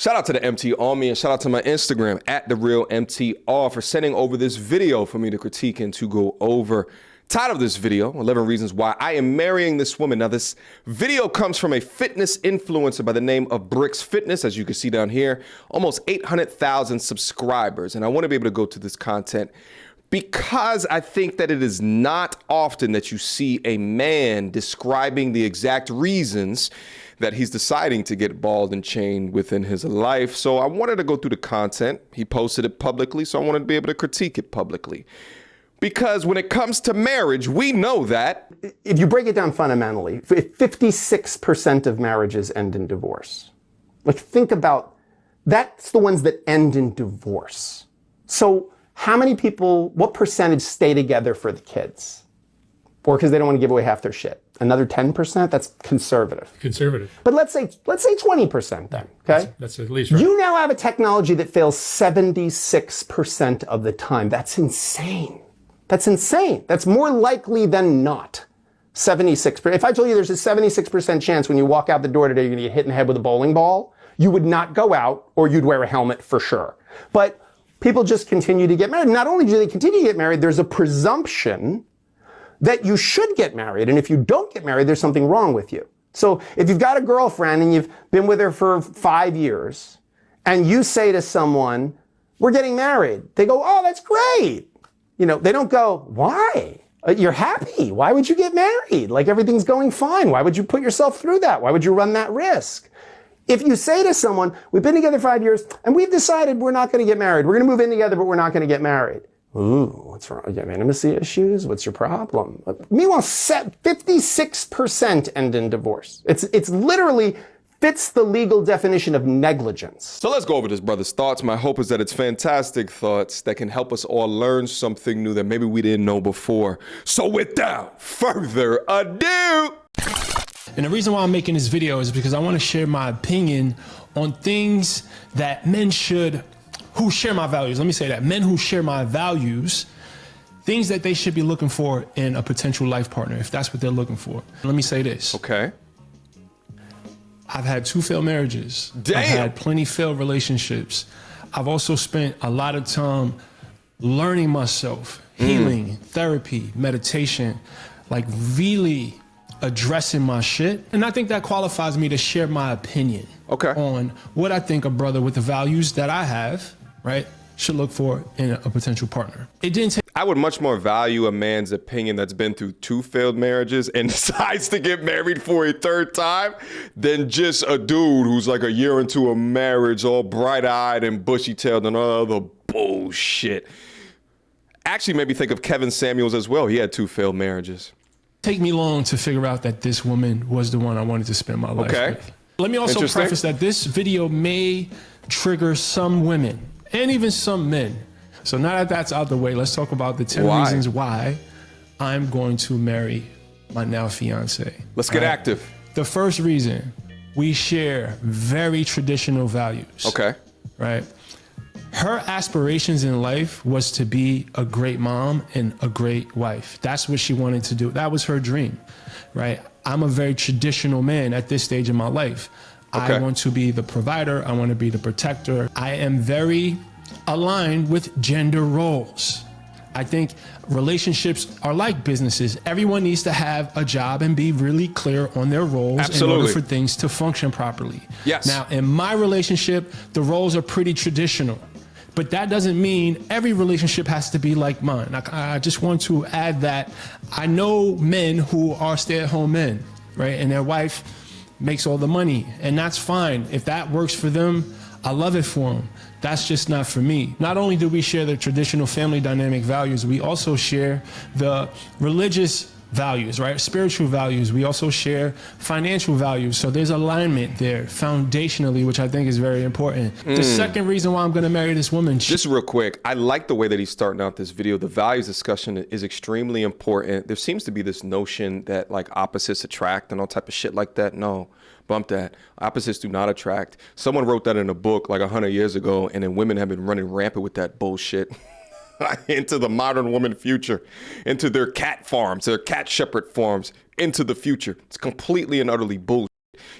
Shout out to the MT Army and shout out to my Instagram at @TheRealMTR for sending over this video for me to critique and to go over. Title of this video, 11 reasons why I am marrying this woman. Now this video comes from a fitness influencer by the name of Bricks Fitness, as you can see down here, almost 800,000 subscribers. And I want to be able to go to this content because I think that it is not often that you see a man describing the exact reasons that he's deciding to get balled and chained within his life. So I wanted to go through the content. He posted it publicly, so I wanted to be able to critique it publicly. Because when it comes to marriage, we know that if you break it down fundamentally, 56% of marriages end in divorce. Like, think about, that's the ones that end in divorce. So how many people, what percentage stay together for the kids? Or because they don't want to give away half their shit? Another 10%? That's conservative. Conservative. But let's say 20% then, okay? That's at least right. You now have a technology that fails 76% of the time. That's insane. That's insane. That's more likely than not. 76%. If I told you there's a 76% chance when you walk out the door today you're going to get hit in the head with a bowling ball, you would not go out, or you'd wear a helmet for sure. But people just continue to get married. Not only do they continue to get married, there's a presumption that you should get married. And if you don't get married, there's something wrong with you. So if you've got a girlfriend and you've been with her for 5 years and you say to someone, we're getting married, they go, oh, that's great. You know, they don't go, why? You're happy. Why would you get married? Like, everything's going fine. Why would you put yourself through that? Why would you run that risk? If you say to someone, we've been together 5 years and we've decided we're not going to get married. We're going to move in together, but we're not going to get married. Ooh, what's wrong? You have intimacy issues? What's your problem? Meanwhile, 56% end in divorce. It's literally fits the legal definition of negligence. So let's go over this brother's thoughts. My hope is that it's fantastic thoughts that can help us all learn something new that maybe we didn't know before. So without further ado. And the reason why I'm making this video is because I want to share my opinion on things that men who share my values. Let me say that. Men who share my values, things that they should be looking for in a potential life partner, if that's what they're looking for. Let me say this. Okay. I've had 2 failed marriages. Damn. I've had plenty failed relationships. I've also spent a lot of time learning myself, healing, therapy, meditation, like really addressing my shit. And I think that qualifies me to share my opinion on what I think a brother with the values that I have, right, should look for in a potential partner. It didn't take. I would much more value a man's opinion that's been through 2 failed marriages and decides to get married for a 3rd time than just a dude who's like a year into a marriage, all bright-eyed and bushy-tailed and all the bullshit. Actually made me think of Kevin Samuels as well. He had 2 failed marriages. Take me long to figure out that this woman was the one I wanted to spend my life with. Let me also preface that this video may trigger some women and even some men. So now that that's out the way, let's talk about the 10 reasons why I'm going to marry my now fiance. Let's get active. The first reason, we share very traditional values. Okay. Right? Her aspirations in life was to be a great mom and a great wife. That's what she wanted to do. That was her dream, right? I'm a very traditional man at this stage in my life. I want to be the provider. I want to be the protector. I am very aligned with gender roles. I think relationships are like businesses. Everyone needs to have a job and be really clear on their roles in order for things to function properly. Yes. Now, in my relationship, the roles are pretty traditional. But that doesn't mean every relationship has to be like mine. I just want to add that I know men who are stay-at-home men, right? And their wife makes all the money, and that's fine. If that works for them, I love it for them. That's just not for me. Not only do we share the traditional family dynamic values, we also share the religious values, right? Spiritual values. We also share financial values. So there's alignment there foundationally, which I think is very important. The second reason why I'm going to marry this woman. Just real quick, I like the way that he's starting out this video. The values discussion is extremely important. There seems to be this notion that like opposites attract and all type of shit like that. No, bump that. Opposites do not attract. Someone wrote that in a book like 100 years ago, and then women have been running rampant with that bullshit. Into the modern woman future, into their cat farms, their cat shepherd farms, into the future. It's completely and utterly bullshit.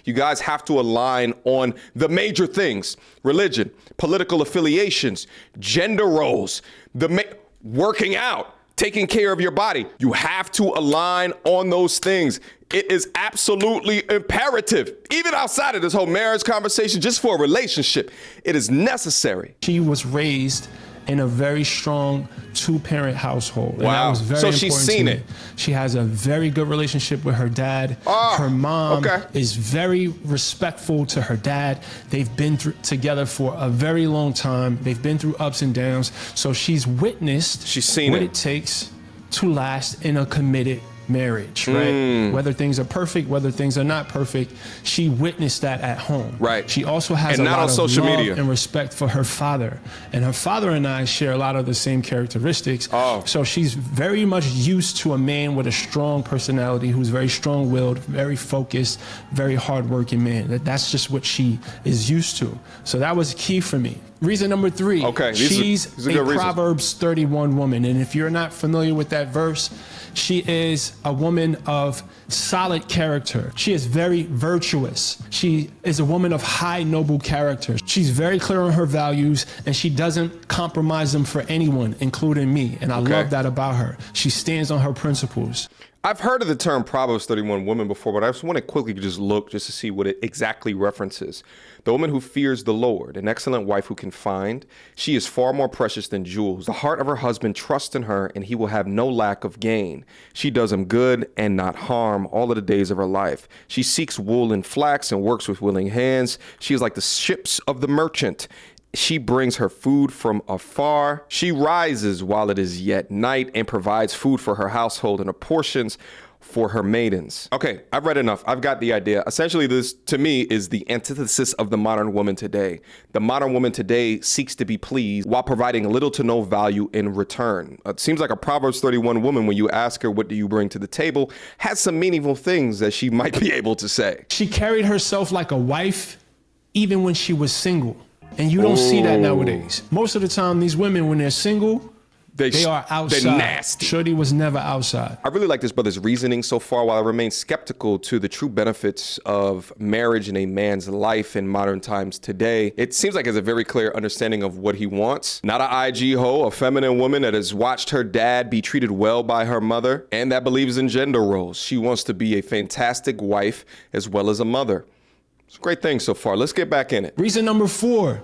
You guys have to align on the major things: religion, political affiliations, gender roles, working out, taking care of your body. You have to align on those things. It is absolutely imperative, even outside of this whole marriage conversation, just for a relationship. It is necessary. She was raised in a very strong two-parent household. Wow. And that was very So important she's to seen me. it. She has a very good relationship with her dad. Her mom is very respectful to her dad. They've been together for a very long time. They've been through ups and downs. So she's witnessed what it takes to last in a committed marriage, right? Whether things are perfect, whether things are not perfect, she witnessed that at home. Right. She also has a lot of social media and respect for her father. And her father and I share a lot of the same characteristics. So she's very much used to a man with a strong personality, who's very strong-willed, very focused, very hardworking man. That's just what she is used to. So that was key for me. Reason number 3, she's a Proverbs 31 woman. And if you're not familiar with that verse, she is a woman of solid character. She is very virtuous. She is a woman of high noble character. She's very clear on her values, and she doesn't compromise them for anyone, including me. And I love that about her. She stands on her principles. I've heard of the term Proverbs 31 woman before, but I just want to quickly just look just to see what it exactly references. The woman who fears the Lord, an excellent wife who can find. She is far more precious than jewels. The heart of her husband trusts in her, and he will have no lack of gain. She does him good and not harm all of the days of her life. She seeks wool and flax and works with willing hands. She is like the ships of the merchant. She brings her food from afar. She rises while it is yet night and provides food for her household and apportions for her maidens. Okay, I've read enough. I've got the idea. Essentially, this, to me, is the antithesis of the modern woman today. The modern woman today seeks to be pleased while providing little to no value in return. It seems like a Proverbs 31 woman, when you ask her, what do you bring to the table, has some meaningful things that she might be able to say. She carried herself like a wife, even when she was single. And you don't see that nowadays. Most of the time, these women, when they're single, they are outside. They're nasty. Shorty was never outside. I really like this brother's reasoning so far, while I remain skeptical to the true benefits of marriage in a man's life in modern times today. It seems like he has a very clear understanding of what he wants. Not an IG hoe, a feminine woman that has watched her dad be treated well by her mother and that believes in gender roles. She wants to be a fantastic wife as well as a mother. It's a great thing so far. Let's get back in it. Reason number 4,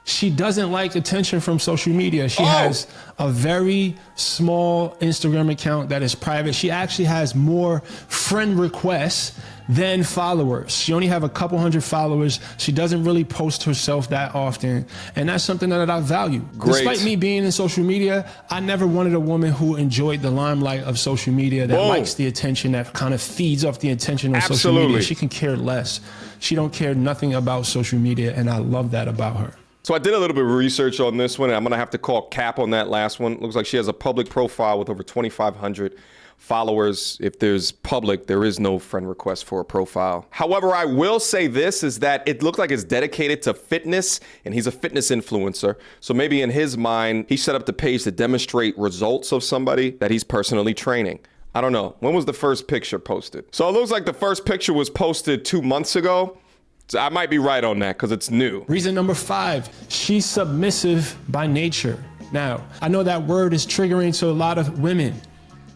she doesn't like attention from social media. She has a very small Instagram account that is private. She actually has more friend requests than followers. She only have a couple hundred followers. She doesn't really post herself that often. And that's something that I value. Despite me being in social media, I never wanted a woman who enjoyed the limelight of social media, that likes the attention, that kind of feeds off the attention of social media. She can care less. She don't care nothing about social media, and I love that about her. So I did a little bit of research on this one, and I'm going to have to call cap on that last one. Looks like she has a public profile with over 2,500 followers. If there's public, there is no friend request for a profile. However, I will say this, is that it looked like it's dedicated to fitness, and he's a fitness influencer. So maybe in his mind, he set up the page to demonstrate results of somebody that he's personally training. I don't know. When was the first picture posted? So it looks like the first picture was posted 2 months ago. So I might be right on that because it's new. Reason number 5, she's submissive by nature. Now, I know that word is triggering to a lot of women,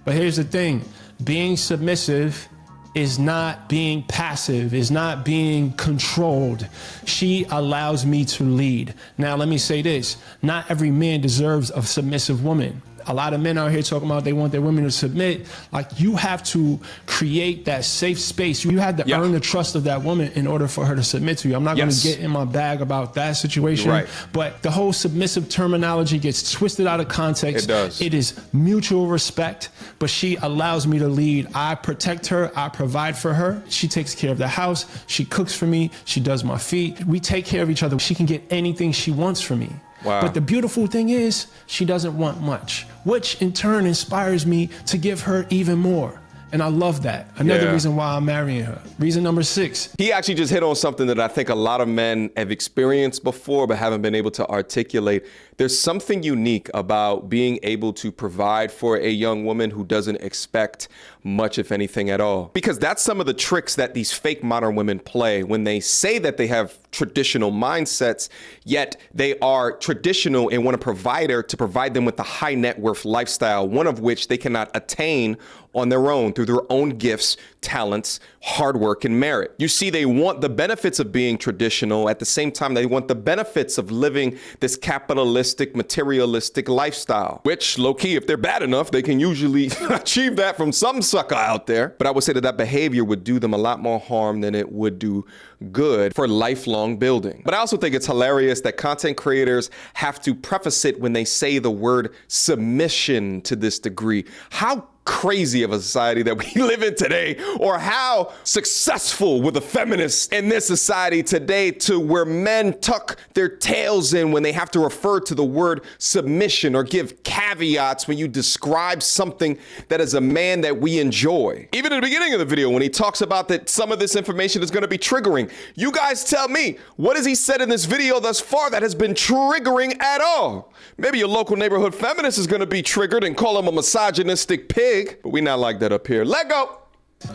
but here's the thing. Being submissive is not being passive, is not being controlled. She allows me to lead. Now, let me say this. Not every man deserves a submissive woman. A lot of men out here talking about they want their women to submit. Like, you have to create that safe space. You have to earn the trust of that woman in order for her to submit to you. I'm not going to get in my bag about that situation, but the whole submissive terminology gets twisted out of context. It does. It is mutual respect, but she allows me to lead. I protect her. I provide for her. She takes care of the house. She cooks for me. She does my feet. We take care of each other. She can get anything she wants from me. Wow. But the beautiful thing is, she doesn't want much, which in turn inspires me to give her even more. And I love that. Another Yeah. reason why I'm marrying her. Reason number 6. He actually just hit on something that I think a lot of men have experienced before but haven't been able to articulate. There's something unique about being able to provide for a young woman who doesn't expect much, if anything at all. Because that's some of the tricks that these fake modern women play when they say that they have traditional mindsets, yet they are traditional and want a provider to provide them with a high net worth lifestyle, one of which they cannot attain on their own through their own gifts, talents, hard work, and merit. You see, they want the benefits of being traditional. At the same time, they want the benefits of living this capitalistic, materialistic lifestyle, which low-key, if they're bad enough, they can usually achieve that from some sucker out there. But I would say that that behavior would do them a lot more harm than it would do good for lifelong building. But I also think it's hilarious that content creators have to preface it when they say the word submission to this degree. How crazy of a society that we live in today, or how successful were the feminists in this society today to where men tuck their tails in when they have to refer to the word submission or give caveats when you describe something that is a man that we enjoy. Even at the beginning of the video when he talks about that some of this information is going to be triggering. You guys tell me, what has he said in this video thus far that has been triggering at all? Maybe your local neighborhood feminist is going to be triggered and call him a misogynistic pig, but we not like that up here. Let go.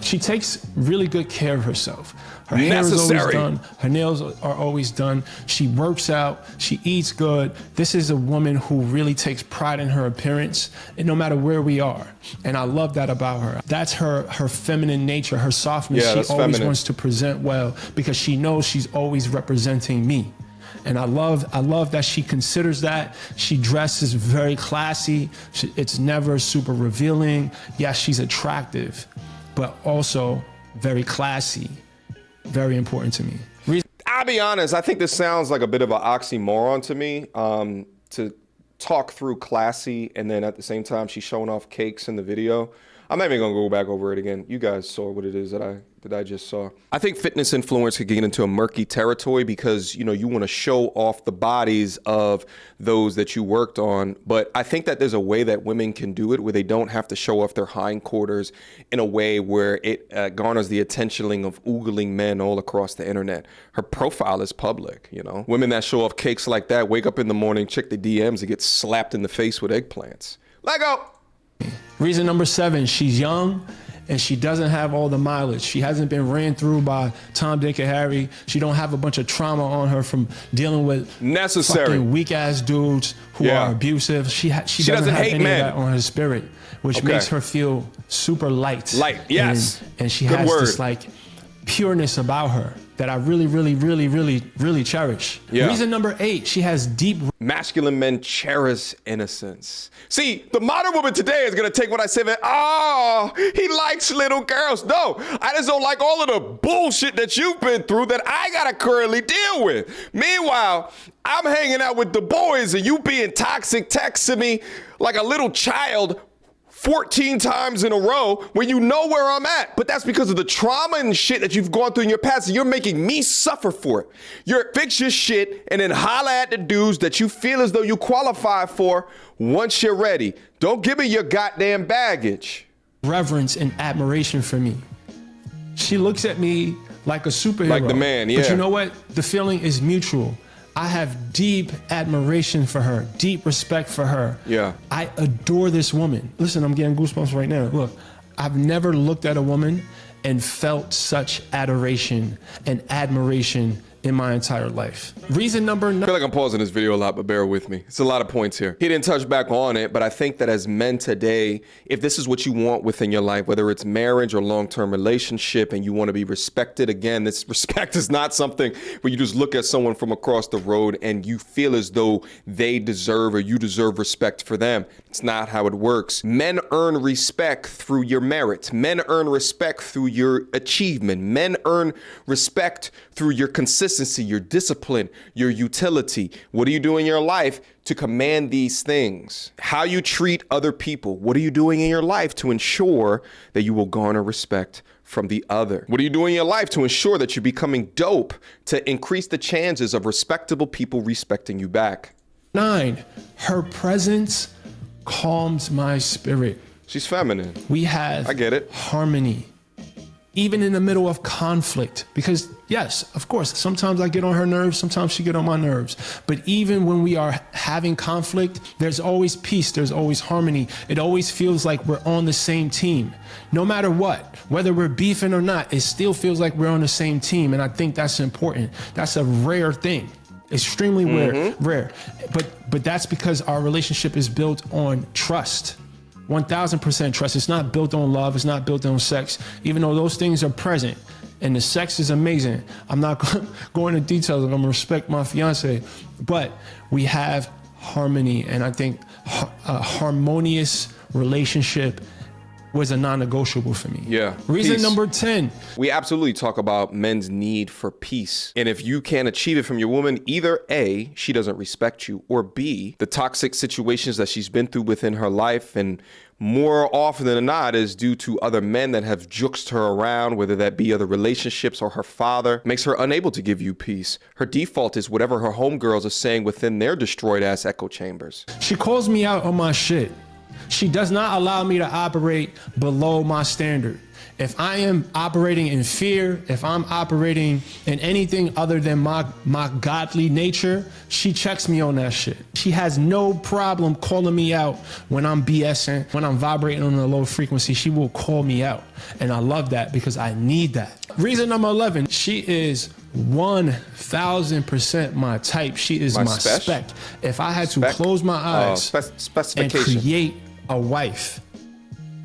She takes really good care of herself. Her hair is always done. Her nails are always done. She works out. She eats good. This is a woman who really takes pride in her appearance, and no matter where we are. And I love that about her. That's her feminine nature, her softness. Yeah, she always wants to present well because she knows she's always representing me. And I love that she considers that. She dresses very classy. It's never super revealing. Yes, she's attractive, but also very classy. Very important to me. I'll be honest, I think this sounds like a bit of an oxymoron to me, to talk through classy and then at the same time she's showing off cakes in the video. I'm not even gonna go back over it again. You guys saw what it is that I just saw. I think fitness influence could get into a murky territory because, you know, you want to show off the bodies of those that you worked on. But I think that there's a way that women can do it where they don't have to show off their hindquarters in a way where it garners the attention of oogling men all across the internet. Her profile is public, you know. Women that show off cakes like that wake up in the morning, check the DMs, and get slapped in the face with eggplants. Let go. Reason number 7, she's young and she doesn't have all the mileage. She hasn't been ran through by Tom, Dick, and Harry. She don't have a bunch of trauma on her from dealing with fucking weak ass dudes who are abusive. She doesn't have any of that on her spirit, which makes her feel super light. Light, yes. And she has this like pureness about her that I really cherish. Yeah. Reason number 8, she has deep. Masculine men cherish innocence. See, the modern woman today is gonna take what I say and, oh, he likes little girls. No, I just don't like all of the bullshit that you've been through that I gotta currently deal with. Meanwhile, I'm hanging out with the boys and you being toxic, texting me like a little child 14 times in a row when you know where I'm at. But that's because of the trauma and shit that you've gone through in your past, and you're making me suffer for it. You're fix your shit and then holla at the dudes that you feel as though you qualify for once you're ready. Don't give me your goddamn baggage. Reverence and admiration for me. She looks at me like a superhero. Like the man, yeah. But you know what? The feeling is mutual. I have deep admiration for her, deep respect for her. Yeah. I adore this woman. Listen, I'm getting goosebumps right now. Look, I've never looked at a woman and felt such adoration and admiration in my entire life. Reason number 9. I feel like I'm pausing this video a lot, but bear with me. It's a lot of points here. He didn't touch back on it, but I think that as men today, if this is what you want within your life, whether it's marriage or long-term relationship, and you want to be respected, again, this respect is not something where you just look at someone from across the road and you feel as though they deserve or you deserve respect for them. It's not how it works. Men earn respect through your merit. Men earn respect through your achievement. Men earn respect through your consistency, your discipline, your utility. What do you do in your life to command these things? How you treat other people. What are you doing in your life to ensure that you will garner respect from the other? What are you doing in your life to ensure that you're becoming dope to increase the chances of respectable people respecting you back? 9, her presence calms my spirit. She's feminine. We have I get it. harmony, even in the middle of conflict. Because yes, of course, sometimes I get on her nerves, sometimes she get on my nerves. But even when we are having conflict, there's always peace, there's always harmony. It always feels like we're on the same team. No matter what, whether we're beefing or not, it still feels like we're on the same team. And I think that's important. That's a rare thing. Extremely rare. But that's because our relationship is built on trust. 1000% trust. It's not built on love. It's not built on sex, even though those things are present. And the sex is amazing. I'm not going into details. I'm gonna respect my fiance, but we have harmony. And I think a harmonious relationship was a non-negotiable for me. Yeah. Reason Peace. number 10. We absolutely talk about men's need for peace. And if you can't achieve it from your woman, either A, she doesn't respect you, or B, the toxic situations that she's been through within her life, and more often than not is due to other men that have juxed her around, whether that be other relationships or her father, makes her unable to give you peace. Her default is whatever her homegirls are saying within their destroyed ass echo chambers. She calls me out on my shit. She does not allow me to operate below my standard. If I am operating in fear, if I'm operating in anything other than my godly nature, she checks me on that shit. She has no problem calling me out when I'm BSing, when I'm vibrating on a low frequency. She will call me out. And I love that because I need that. Reason number 11, she is 1000% my type. She is my spec. If I had to close my eyes and create a wife,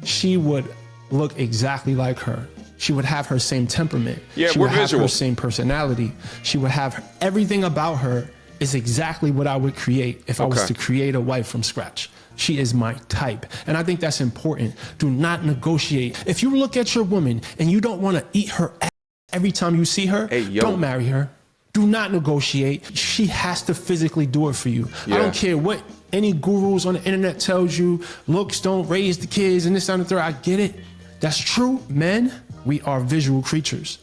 she would look exactly like her. She would have her same temperament. Yeah, she we're would have visual. her same personality. She would have everything about her is exactly what I would create if I was to create a wife from scratch. She is my type. And I think that's important. Do not negotiate. If you look at your woman and you don't want to eat her ass every time you see her, don't marry her. Do not negotiate. She has to physically do it for you. I don't care what any gurus on the internet tells you, looks don't raise the kids and this and the third. I get it. That's true. Men, we are visual creatures.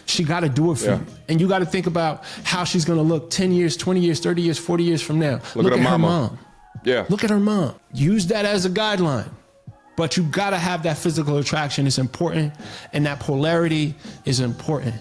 She got to do it for you. And you got to think about how she's going to look 10 years, 20 years, 30 years, 40 years from now. Look at her mom. Yeah. Look at her mom. Use that as a guideline. But you got to have that physical attraction. It's important. And that polarity is important.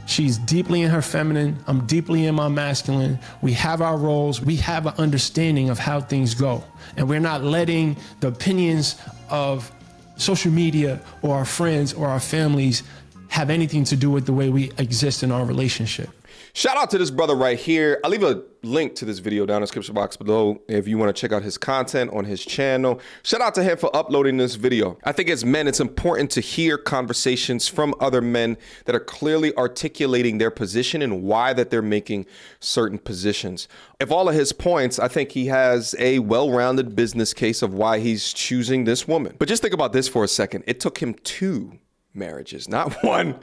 She's deeply in her feminine. I'm deeply in my masculine. We have our roles. We have an understanding of how things go. And we're not letting the opinions of social media or our friends or our families have anything to do with the way we exist in our relationship. Shout out to this brother right here. I'll leave a link to this video down in the description box below if you want to check out his content on his channel. Shout out to him for uploading this video. I think as men, it's important to hear conversations from other men that are clearly articulating their position and why that they're making certain positions. If all of his points, I think he has a well-rounded business case of why he's choosing this woman. But just think about this for a second. It took him 2 marriages, not 1,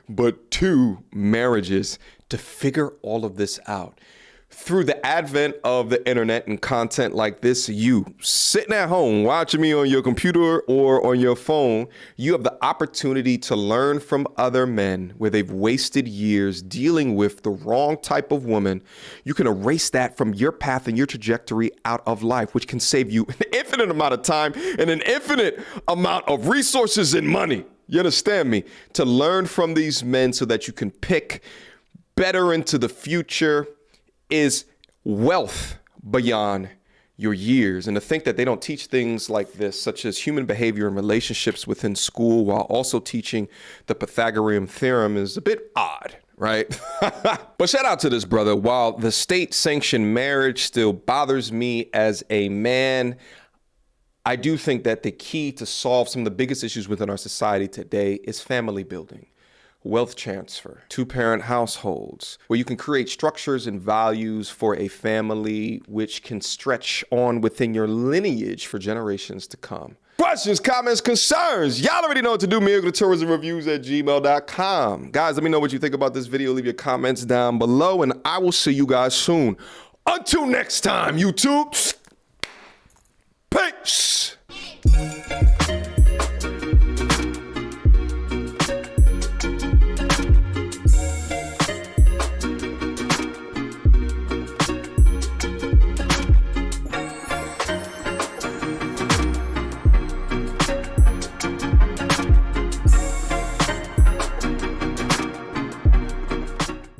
but 2 marriages to figure all of this out. Through the advent of the internet and content like this, you sitting at home watching me on your computer or on your phone, you have the opportunity to learn from other men where they've wasted years dealing with the wrong type of woman. You can erase that from your path and your trajectory out of life, which can save you an infinite amount of time and an infinite amount of resources and money. You understand me? To learn from these men so that you can pick better into the future is wealth beyond your years. And to think that they don't teach things like this, such as human behavior and relationships within school, while also teaching the Pythagorean theorem, is a bit odd, right? But shout out to this brother. While the state-sanctioned marriage still bothers me as a man, I do think that the key to solve some of the biggest issues within our society today is family building. Wealth transfer, 2-parent households, where you can create structures and values for a family which can stretch on within your lineage for generations to come. Questions, comments, concerns, y'all already know what to do. Mediocre tourism reviews at gmail.com. Guys, let me know what you think about this video. Leave your comments down below, and I will see you guys soon. Until next time, YouTube. Peace.